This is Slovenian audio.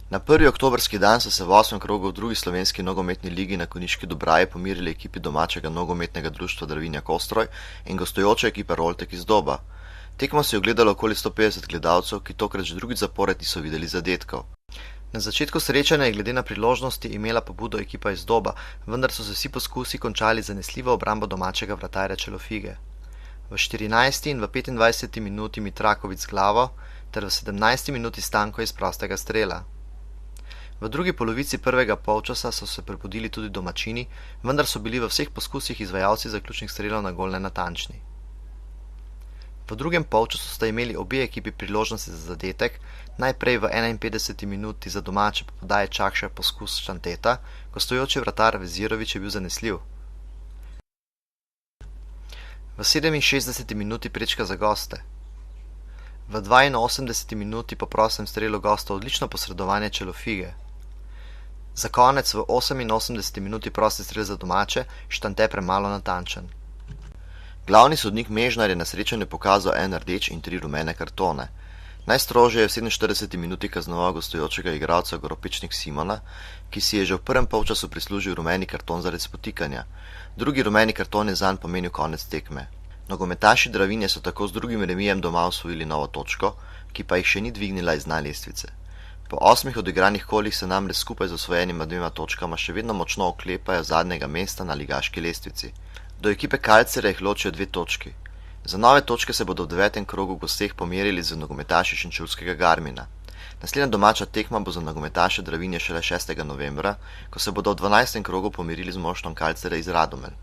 Na 1. oktobrski dan so se v 8. krogu v drugi slovenski nogometni ligi na Konjiški Dobravi pomirili ekipi domačega nogometnega društva Dravinja Kostroj in gostujoče ekipe Roltek iz Doba. Tekmo si je ogledalo okoli 150 gledalcev, ki tokrat že drugič zapored niso videli zadetkov. Na začetku srečanja je glede na priložnosti imela pobudo ekipa iz Doba, vendar so se vsi poskusi končali zanesljivo obrambo domačega vratarja Čelofige. V 14. in v 25. minuti Mitraković z glavo ter v 17. minuti Stanko iz prostega strela. V drugi polovici prvega polčasa so se prebudili tudi domačini, vendar so bili v vseh poskusih izvajalci zaključnih strelov na gol nenatančni. V drugem polčasu sta imeli obe ekipi priložnosti za zadetek, najprej v 51. minuti za domače po podaji Čakša poskus Štanteta, gostujoči vratar Vezirović je bil zanesljiv. V 67. minuti prečka za goste. V 82. minuti po prostem strelu gosta odlično posredovanje Čelofige. Za konec v 88. minuti prosti strel za domače, Štante premalo natančen. Glavni sodnik Mežnar je na srečanju pokazal en rdeč in 3 rumene kartone. Najstrožje je v 47. minuti kaznoval gostujočega igralca Goropičnik Simona, ki si je že v prvem polčasu prislužil rumeni karton zaradi spotikanja. Drugi rumeni karton je zanj pomenil konec tekme. Nogometaši Dravinje so tako z drugim remijem doma osvojili novo točko, ki pa jih še ni dvignila iz dna lestvice. Po 8 odigranih kolih se namreč skupaj z osvojenima 2 točkama še vedno močno oklepajo zadnjega mesta na ligaški lestvici. Do ekipe Kalcerja jih ločijo 2 točki. Za nove točke se bodo v 9. krogu gosteh pomerili z nogometaši Šenčurskega Garmina. Naslednja domača tekma bo za nogometaše Dravinje šele 6. novembra, ko se bodo v 12. krogu pomerili z moštvom Kalcerja iz Radomelj.